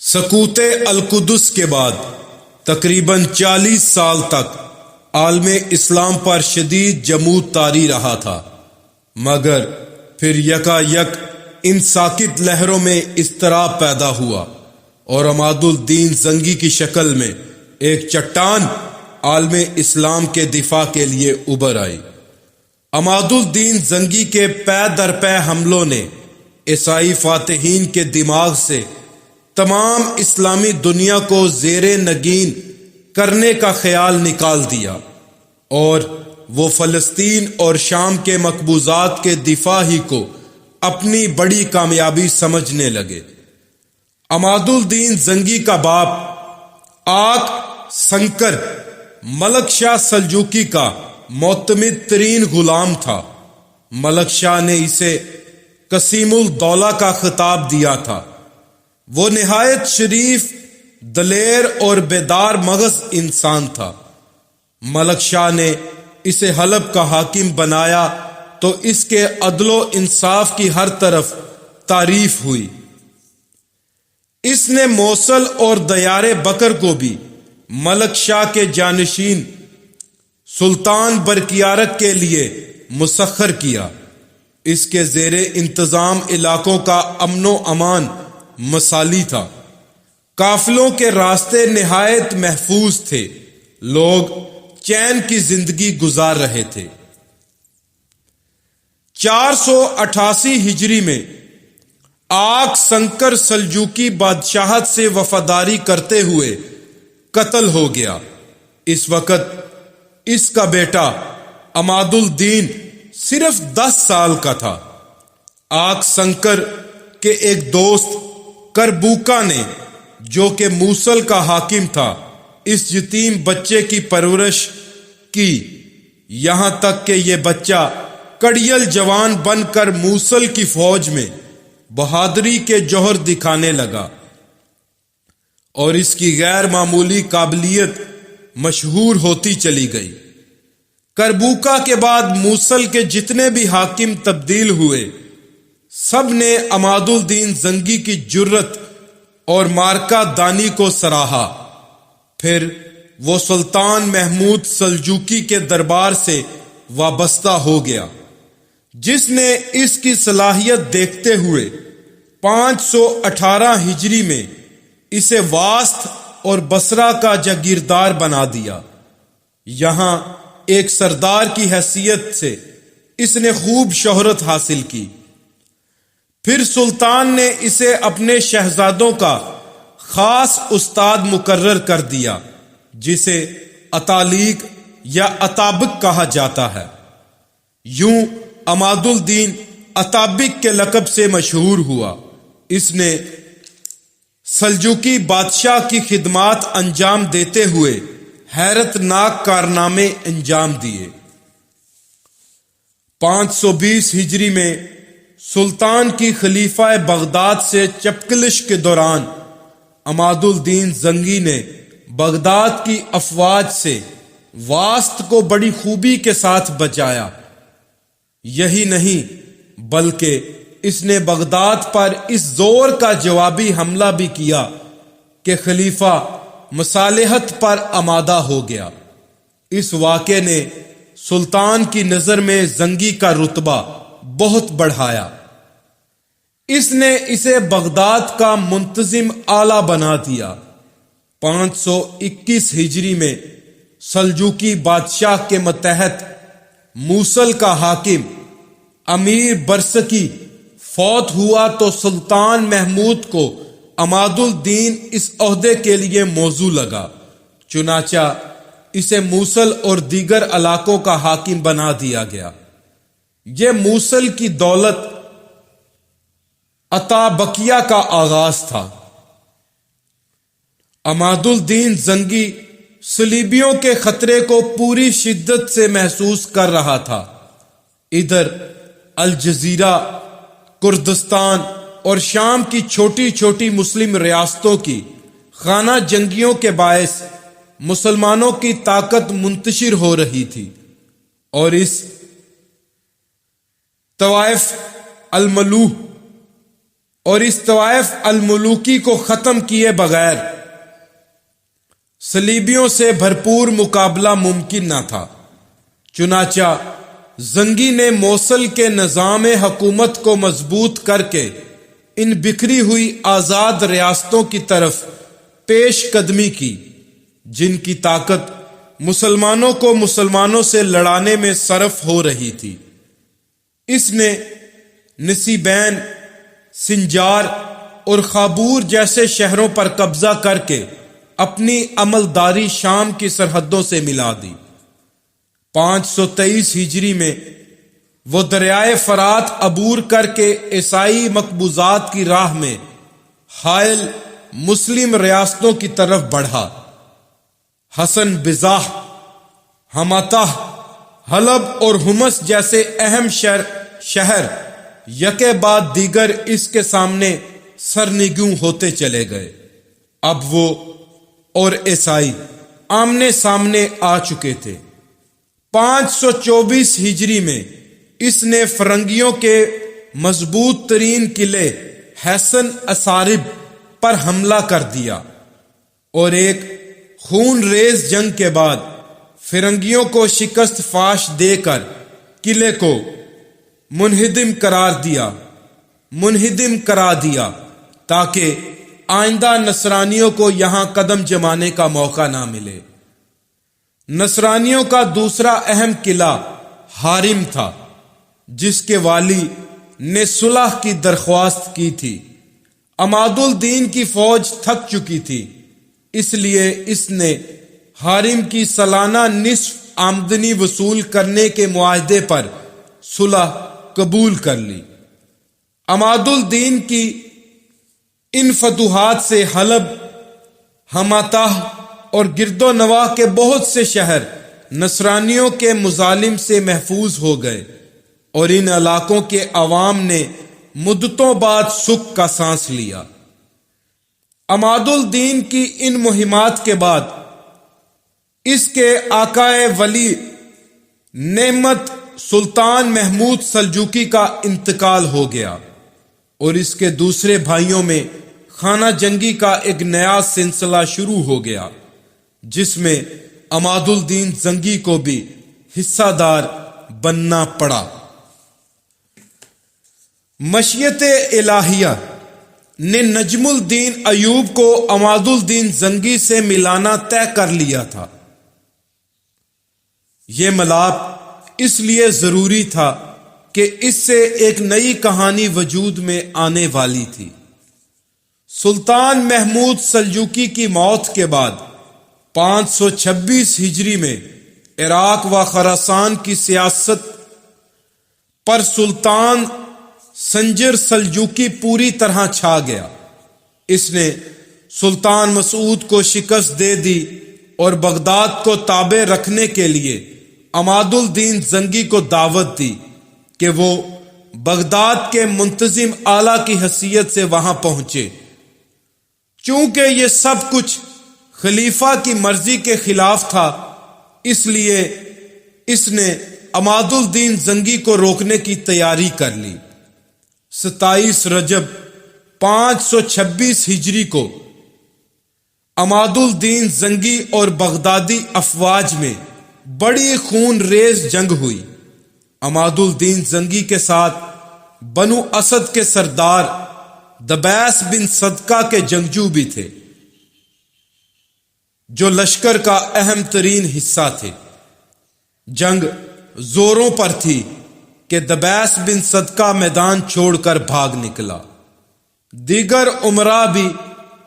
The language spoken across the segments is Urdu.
سقوط القدس کے بعد تقریباً 40 سال تک عالم اسلام پر شدید جمود طاری رہا تھا، مگر پھر یکا یک ان ساکت لہروں میں اضطراب پیدا ہوا اور عماد الدین زنگی کی شکل میں ایک چٹان عالم اسلام کے دفاع کے لیے ابھر آئی۔ عماد الدین زنگی کے پے در پے حملوں نے عیسائی فاتحین کے دماغ سے تمام اسلامی دنیا کو زیر نگین کرنے کا خیال نکال دیا اور وہ فلسطین اور شام کے مقبوضات کے دفاع ہی کو اپنی بڑی کامیابی سمجھنے لگے۔ عماد الدین زنگی کا باپ آق سنکر ملک شاہ سلجوقی کا معتمد ترین غلام تھا۔ ملک شاہ نے اسے قسیم الدولہ کا خطاب دیا تھا۔ وہ نہایت شریف، دلیر اور بیدار مغز انسان تھا۔ ملک شاہ نے اسے حلب کا حاکم بنایا تو اس کے عدل و انصاف کی ہر طرف تعریف ہوئی۔ اس نے موصل اور دیار بکر کو بھی ملک شاہ کے جانشین سلطان برکیارک کے لیے مسخر کیا۔ اس کے زیر انتظام علاقوں کا امن و امان مثالی تھا۔ قافلوں کے راستے نہایت محفوظ تھے، لوگ چین کی زندگی گزار رہے تھے۔ 488 ہجری میں آق سنکر سلجوقی بادشاہت سے وفاداری کرتے ہوئے قتل ہو گیا۔ اس وقت اس کا بیٹا عماد الدین صرف 10 سال کا تھا۔ آق سنکر کے ایک دوست کربوکا نے، جو کہ موصل کا حاکم تھا، اس یتیم بچے کی پرورش کی، یہاں تک کہ یہ بچہ کڑیل جوان بن کر موصل کی فوج میں بہادری کے جوہر دکھانے لگا اور اس کی غیر معمولی قابلیت مشہور ہوتی چلی گئی۔ کربوکا کے بعد موصل کے جتنے بھی حاکم تبدیل ہوئے، سب نے عماد الدین زنگی کی جرت اور مارکہ دانی کو سراہا۔ پھر وہ سلطان محمود سلجوقی کے دربار سے وابستہ ہو گیا، جس نے اس کی صلاحیت دیکھتے ہوئے 518 ہجری میں اسے واسط اور بصرہ کا جاگیردار بنا دیا۔ یہاں ایک سردار کی حیثیت سے اس نے خوب شہرت حاصل کی۔ پھر سلطان نے اسے اپنے شہزادوں کا خاص استاد مقرر کر دیا، جسے اتالیق یا اتابک کہا جاتا ہے۔ یوں عماد الدین اتابک کے لقب سے مشہور ہوا۔ اس نے سلجوقی بادشاہ کی خدمات انجام دیتے ہوئے حیرت ناک کارنامے انجام دیے۔ 520 ہجری میں سلطان کی خلیفہ بغداد سے چپکلش کے دوران عماد الدین زنگی نے بغداد کی افواج سے واسط کو بڑی خوبی کے ساتھ بچایا۔ یہی نہیں بلکہ اس نے بغداد پر اس زور کا جوابی حملہ بھی کیا کہ خلیفہ مصالحت پر آمادہ ہو گیا۔ اس واقعے نے سلطان کی نظر میں زنگی کا رتبہ بہت بڑھایا۔ اس نے اسے بغداد کا منتظم آلہ بنا دیا۔ 521 ہجری میں سلجوقی بادشاہ کے متحد موصل کا حاکم امیر برسکی فوت ہوا تو سلطان محمود کو عماد الدین اس عہدے کے لیے موزوں لگا، چنانچہ اسے موصل اور دیگر علاقوں کا حاکم بنا دیا گیا۔ یہ موصل کی دولت عطا بقیہ کا آغاز تھا۔ عماد الدین زنگی صلیبیوں کے خطرے کو پوری شدت سے محسوس کر رہا تھا۔ ادھر الجزیرہ، کردستان اور شام کی چھوٹی چھوٹی مسلم ریاستوں کی خانہ جنگیوں کے باعث مسلمانوں کی طاقت منتشر ہو رہی تھی، اور اس طوائف الملوح اور اس طوائف الملوکی کو ختم کیے بغیر صلیبیوں سے بھرپور مقابلہ ممکن نہ تھا۔ چنانچہ زنگی نے موصل کے نظام حکومت کو مضبوط کر کے ان بکھری ہوئی آزاد ریاستوں کی طرف پیش قدمی کی، جن کی طاقت مسلمانوں کو مسلمانوں سے لڑانے میں صرف ہو رہی تھی۔ اس نے نصیبین، سنجار اور خابور جیسے شہروں پر قبضہ کر کے اپنی عملداری شام کی سرحدوں سے ملا دی۔ 523 ہجری میں وہ دریائے فرات عبور کر کے عیسائی مقبوضات کی راہ میں حائل مسلم ریاستوں کی طرف بڑھا۔ حسن بزاح، حماتہ، حلب اور حمص جیسے اہم شہر یکے بعد دیگر اس کے سامنے سرنگوں ہوتے چلے گئے۔ اب وہ اور عیسائی آمنے سامنے آ چکے تھے۔ 524 ہجری میں اس نے فرنگیوں کے مضبوط ترین قلعے حسن اسارب پر حملہ کر دیا اور ایک خون ریز جنگ کے بعد فرنگیوں کو شکست فاش دے کر قلعے کو منہدم کرا دیا تاکہ آئندہ نصرانیوں کو یہاں قدم جمانے کا موقع نہ ملے۔ نصرانیوں کا دوسرا اہم قلعہ حارم تھا، جس کے والی نے صلح کی درخواست کی تھی۔ عماد الدین کی فوج تھک چکی تھی، اس لیے اس نے حارم کی سالانہ نصف آمدنی وصول کرنے کے معاہدے پر صلح قبول کر لی۔ عماد الدین کی ان فتوحات سے حلب، حماتہ اور گرد و نواح کے بہت سے شہر نصرانیوں کے مظالم سے محفوظ ہو گئے اور ان علاقوں کے عوام نے مدتوں بعد سکھ کا سانس لیا۔ عماد الدین کی ان مہمات کے بعد اس کے آقائے ولی نعمت سلطان محمود سلجوقی کا انتقال ہو گیا اور اس کے دوسرے بھائیوں میں خانہ جنگی کا ایک نیا سلسلہ شروع ہو گیا، جس میں عماد الدین زنگی کو بھی حصہ دار بننا پڑا۔ مشیت الہیہ نے نجم الدین ایوب کو عماد الدین زنگی سے ملانا طے کر لیا تھا۔ یہ ملاپ اس لیے ضروری تھا کہ اس سے ایک نئی کہانی وجود میں آنے والی تھی۔ سلطان محمود سلجوقی کی موت کے بعد 526 ہجری میں عراق و خراسان کی سیاست پر سلطان سنجر سلجوقی پوری طرح چھا گیا۔ اس نے سلطان مسعود کو شکست دے دی اور بغداد کو تابع رکھنے کے لیے عماد الدین زنگی کو دعوت دی کہ وہ بغداد کے منتظم آلہ کی حیثیت سے وہاں پہنچے۔ چونکہ یہ سب کچھ خلیفہ کی مرضی کے خلاف تھا، اس لیے اس نے عماد الدین زنگی کو روکنے کی تیاری کر لی۔ 27 رجب 526 ہجری کو عماد الدین زنگی اور بغدادی افواج میں بڑی خون ریز جنگ ہوئی۔ عماد الدین زنگی کے ساتھ بنو اسد کے سردار دبیس بن صدقہ کے جنگجو بھی تھے، جو لشکر کا اہم ترین حصہ تھے۔ جنگ زوروں پر تھی کہ دبیس بن صدقہ میدان چھوڑ کر بھاگ نکلا۔ دیگر امراء بھی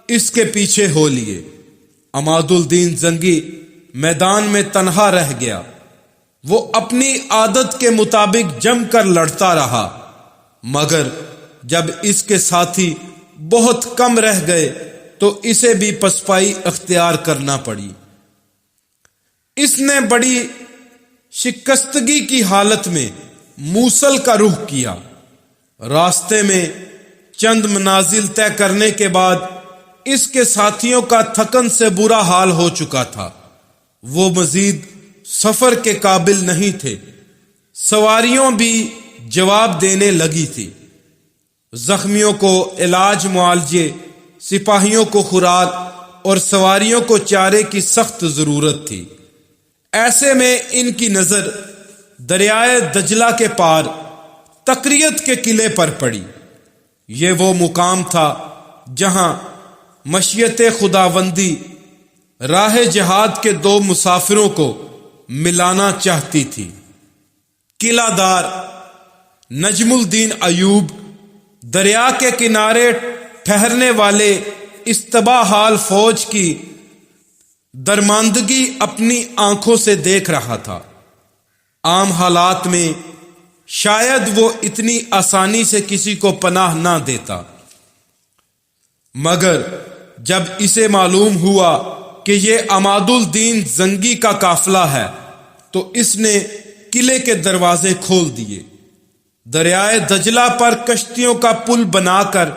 اس کے پیچھے ہو لیے۔ عماد الدین زنگی میدان میں تنہا رہ گیا۔ وہ اپنی عادت کے مطابق جم کر لڑتا رہا، مگر جب اس کے ساتھی بہت کم رہ گئے تو اسے بھی پسپائی اختیار کرنا پڑی۔ اس نے بڑی شکستگی کی حالت میں موصل کا رخ کیا۔ راستے میں چند منازل طے کرنے کے بعد اس کے ساتھیوں کا تھکن سے برا حال ہو چکا تھا۔ وہ مزید سفر کے قابل نہیں تھے۔ سواریوں بھی جواب دینے لگی تھی۔ زخمیوں کو علاج معالجے، سپاہیوں کو خوراک اور سواریوں کو چارے کی سخت ضرورت تھی۔ ایسے میں ان کی نظر دریائے دجلہ کے پار تقریت کے قلعے پر پڑی۔ یہ وہ مقام تھا جہاں مشیت خداوندی راہ جہاد کے دو مسافروں کو ملانا چاہتی تھی۔ قلعہ دار نجم الدین ایوب دریا کے کنارے ٹھہرنے والے استباح حال فوج کی درماندگی اپنی آنکھوں سے دیکھ رہا تھا۔ عام حالات میں شاید وہ اتنی آسانی سے کسی کو پناہ نہ دیتا، مگر جب اسے معلوم ہوا کہ یہ عماد الدین زنگی کا قافلہ ہے تو اس نے قلعے کے دروازے کھول دیے۔ دریائے دجلہ پر کشتیوں کا پل بنا کر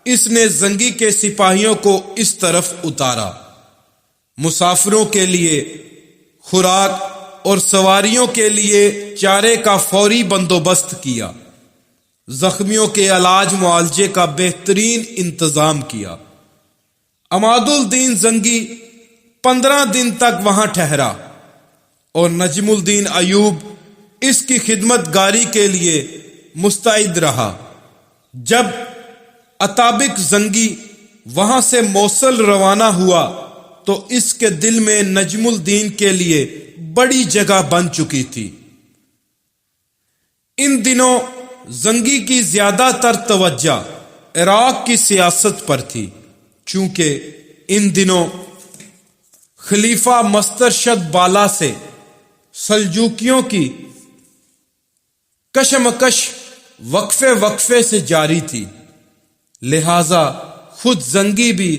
اس نے زنگی کے سپاہیوں کو اس طرف اتارا۔ مسافروں کے لیے خوراک اور سواریوں کے لیے چارے کا فوری بندوبست کیا، زخمیوں کے علاج معالجے کا بہترین انتظام کیا۔ عماد الدین زنگی 15 دن تک وہاں ٹھہرا اور نجم الدین ایوب اس کی خدمت گاری کے لیے مستعد رہا۔ جب عطابق زنگی وہاں سے موصل روانہ ہوا تو اس کے دل میں نجم الدین کے لیے بڑی جگہ بن چکی تھی۔ ان دنوں زنگی کی زیادہ تر توجہ عراق کی سیاست پر تھی، چونکہ ان دنوں خلیفہ مسترشد بالا سے سلجوکیوں کی کشمکش وقفے سے جاری تھی، لہذا خود زنگی بھی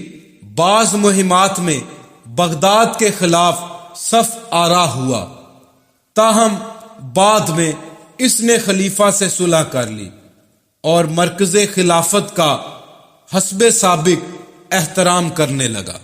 بعض مہمات میں بغداد کے خلاف صف آرا ہوا۔ تاہم بعد میں اس نے خلیفہ سے صلح کر لی اور مرکز خلافت کا حسب سابق احترام کرنے لگا۔